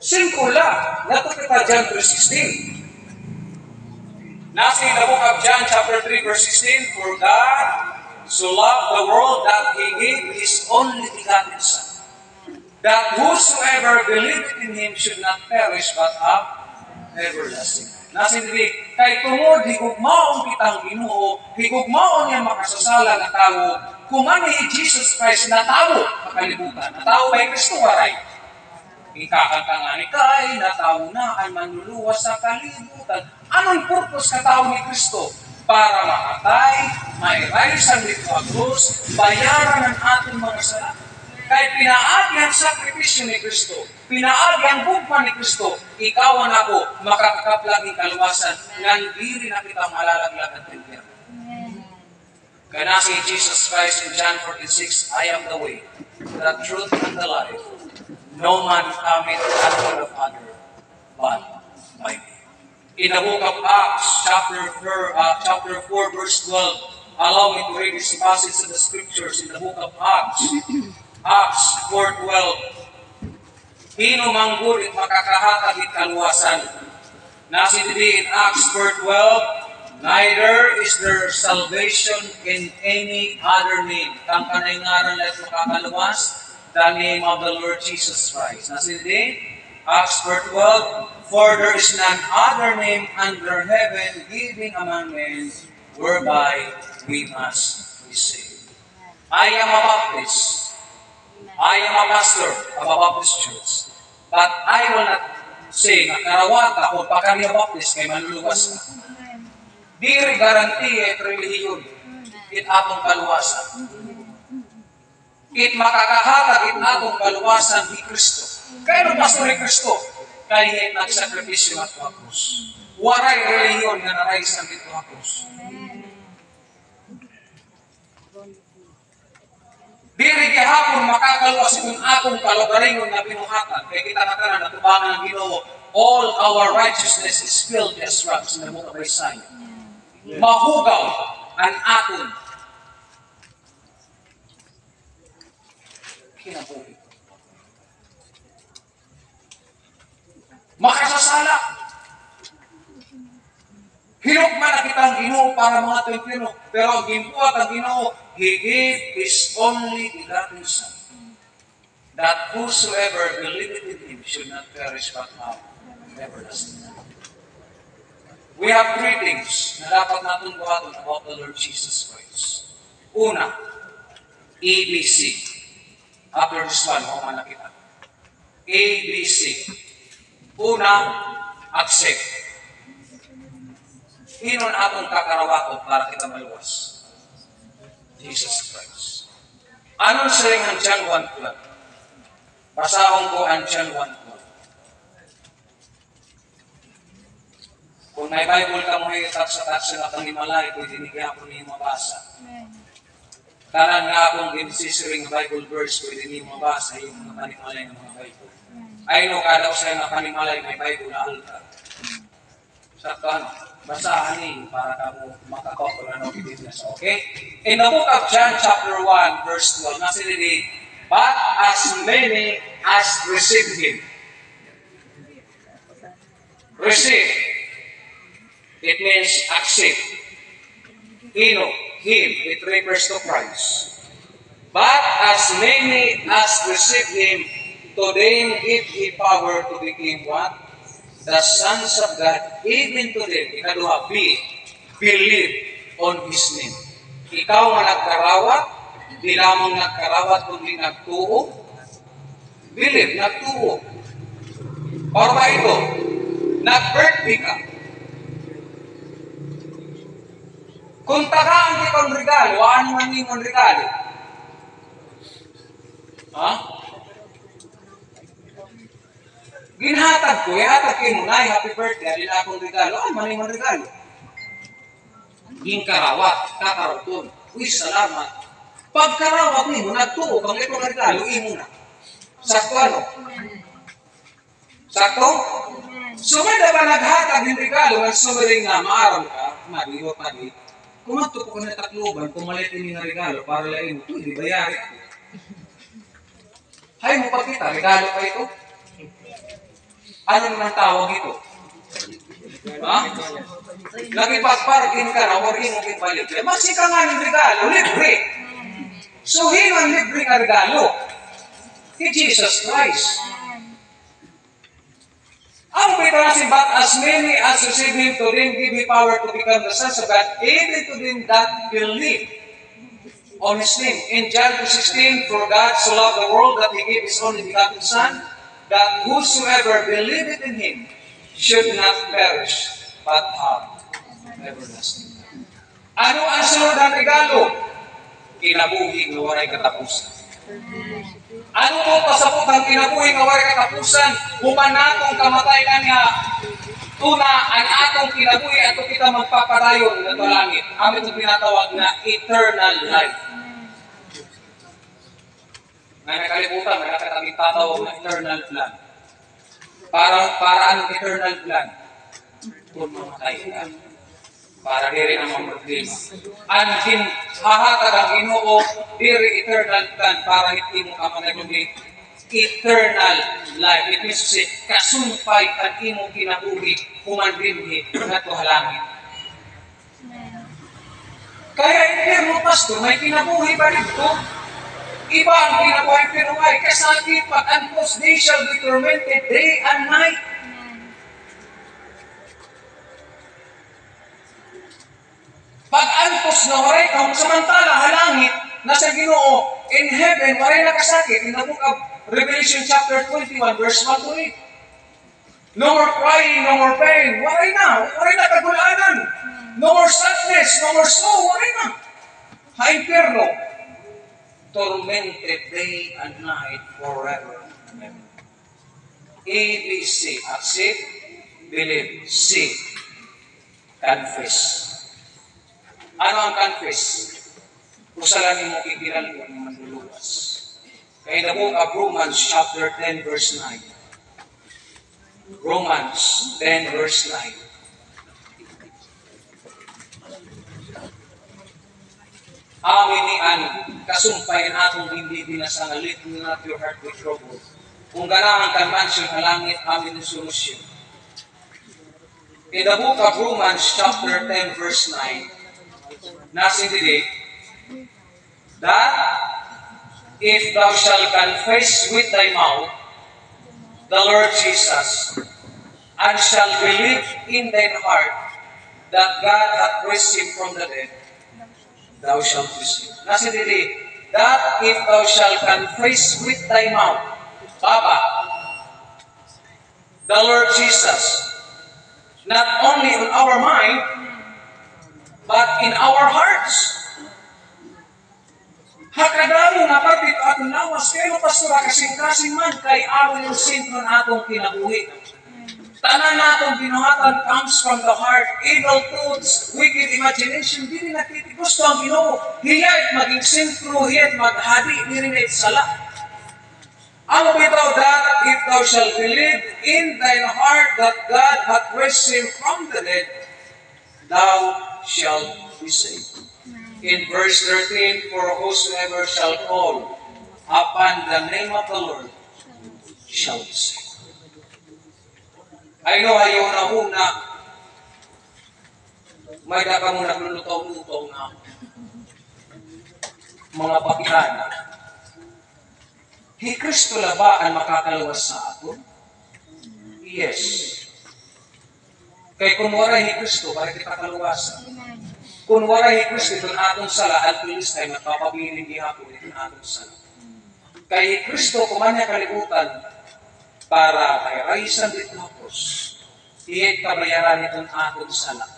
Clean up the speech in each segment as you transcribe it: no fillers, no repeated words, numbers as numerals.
Simple lang. Nato kita John 3:16. Nasa in the book of John chapter 3 verse 16, for God so loved the world that He gave His only begotten Son, that whosoever believeth in Him should not perish but have everlasting life. Nasa hindi, kay tungod, higugmaon kitang Ginoo, higugmaon niya makasasala na tao, kumani Jesus Christ na tao, makalibutan, na tao by Kristo waray. Ikakantangani kay, na tao na ay manluluwas sa kalibutan. Anong purpose ka tao ni Kristo? Para makatay, mai-rise ang dito ang krus, bayaran ang ating mga sala. Kay pinaagi ang sakripisyo ni Kristo, pinaagi ang bugman ni Kristo, ikaw ang ako, makakaplaging kaluwasan, nang diri na kitang malalaglag at impyerno. Kaya si Jesus Christ in John 46, I am the way, the truth, and the life. No man cometh unto the Father, but by me. In the book of Acts, chapter 4, verse 12, allow me to read this passage of the scriptures in the book of Acts. Acts 4:12. Hino manggod at makakahatag at kaluwasan. Nasa in Acts 4:12, neither is there salvation in any other name. Kang kanay ngaran lang makakaluwas, the name of the Lord Jesus Christ. Nasa in Acts 4:12, for there is none other name under heaven given among men whereby we must be saved. I am a Baptist. I am a pastor of a Baptist church. But I will not say na karawata kung pakariya Baptist kay manluluwas ka. Diri garanti at relihiyon it atong kaluwasan. It makakahatag it atong kaluwasan ni Kristo. Kaya nung pastor ni Kristo, kaya nagsakripisyo at krus. Waray relihiyon nga naraysan dito ang krus. Diri gihapon makakaluwas itong akong kalagaringon na binuhatan. Kaya kita nakaran na tubangan ng Ginoo, all our righteousness is filthy as rags in the book of Isaiah. Mahugaw ang aton kinabuhi. Makasasala. Hinugman na kitang Ginoo para mga templo. Pero ang ginbuhat ang Ginoo, He gave His only begotten Son, that whosoever believeth in Him should not perish but have everlasting life. We have three things na dapat natin buhaton about the Lord Jesus Christ. Una, ABC. After this one, huwag man kita. ABC. Una, accept. Inon atong kakarawato para kita maluwas. Jesus Christ. Anong saying ang John 1:12? Basahon ko ang John 1:12. Kung may Bible ka mo itatsa-tatsa na kang himalay, pwede niya ako niyo mabasa. Tanan nga akong insisering Bible verse, pwede niyo mabasa yung mga panimalay ng mga Bible. Ay no, kada usay na panimalay may Bible na altar. Sakto ano? Basahan niyo para kamo makakopula ng business. Okay? In the book of John chapter 1 verse 12, nasa dili, but as many as received Him. Receive. It means accept. Him. It refers to Christ. But as many as received Him, to them give He power to become what? The sons of God, even to them, ikaduha, believe on His name. Ikaw nga nagkarawat, di lamang nagkarawat kundi nagtuo, believe, nagtuo. Para ba ito? Nag-birthday ka. Kung tagaan kita ang regalo, ano man yung regalo? Ha? Ginhatag ko, ihatag kayo muna, happy birthday, alin akong regalo, ay maning regalo. Ginkarawat, kakaroton, uy, salamat. Pagkarawat mo, nagtuo, kang itong regalo, muna. Sakto ano? Sakto? Sumada ba naghatag ng regalo, nagsumaling nga, maaram ka, madiwag. Kumanto ko na takluban, pumalit ini na regalo, para lain mo, ito, di bayari ako. Hay mo pagkita, regalo pa ito? Ano naman tawag ito? Ha? Nakipag-parking ka na or imo kipalik. Masi ka nga ng regalo, libre. So, hinang libre ka regalo. Kay Jesus Christ. Ang pitasin, but as many as receive Him, to them give Him power to become the sons of God, even to them that believe on His name. In John 2:16, for God so loved the world that He gave His only begotten Son, that whosoever believeth in Him should not perish, but have everlasting life. Ano ang sunod ng regalo? Kinabuhi na waray katapusan. Ano mo pasabot ang kinabuhi nga waray katapusan? Human natong kamatayan nga tuna ang atong kinabuhi at kita magpapadayon na langit. Amin itong pinatawag na eternal life. Nga nakalimutan, may nakataming tatawag na eternal plan. Para anong eternal plan? Kung mamatay ka. Para diri ang mga problema. Ang hahatag ang Ginoo diri eternal plan para hindi mo kamanagumit eternal life. It means to say, kasumpay ang imong kinabuhi humandinhi nga to halangit. Kaya hindi mo, pastor, may kinabuhi ba dito? Iba ang kinabuhi pero ay kasakit pag antos, they shall be tormented day and night. Pag-antos na waray ka, samantala halangit, nasa Ginoo, in heaven, waray nakasakit. In the book of Revelation chapter 21, verse 1 to 8. No more crying, no more pain. Waray na kagulaanan. No more sadness, no more sorrow, waray na. Ha-impierno, tormented day and night forever and ever. ABC, accept, believe, see, confess. Ano ang confess? Usalan mo kikiral mo ng manluluwas. Kaya the book of Romans chapter 10 verse 9. Romans 10 verse 9. Amin ni an kasumpayan atong hindi dinasangalit not your heart with trouble. Kung ganahan ka mansyon na langit, amin ang solusyon. In the book of Romans chapter 10 verse 9, nasa dili, that if thou shalt confess with thy mouth the Lord Jesus, and shalt believe in thine heart that God hath raised Him from the dead, thou shalt be saved. Nasa dili, that if thou shalt confess with thy mouth, Papa, the Lord Jesus, not only on our mind, but in our hearts. Hakadalo na pagpito atong lawas, kayo pastora kasing-kasing man kay awin yung sentro na atong kinabuhi. Tanan na atong binuhatan comes from the heart. Evil thoughts, wicked imagination, di rin nakitigusto ang Ginoo. Hiya'y maging sentro, hiya'y maghadi, di rin sala. Ano bitaw that if thou shalt believe in thine heart that God hath raised Him from the dead, thou shalt be saved. In verse 13, for whosoever shall call upon the name of the Lord shall be saved. I know ayaw na una, may daka mo naglulutaw-lutaw na mga pakihana. Hi Kristo la ba ang makakalawas sa aton? Yes. Kay kung wala hi Kristo, para kita kaluwasan. Kung wala hi Kristo, itong atong sala, at tulis tayo, magpapabiling gihapon itong atong sala. Kay Kristo, kumanya kalibutan, para kay raisan dito hapos, hiyat kabayaran itong atong sala.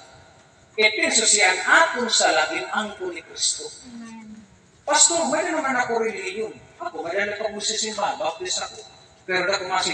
Ipinso siya ang atong sala, ginangko ni Kristo. Pastor, may naman ako reliyon. Ako, may naman ako sa simbahan, baptist ako. Pero na kumasi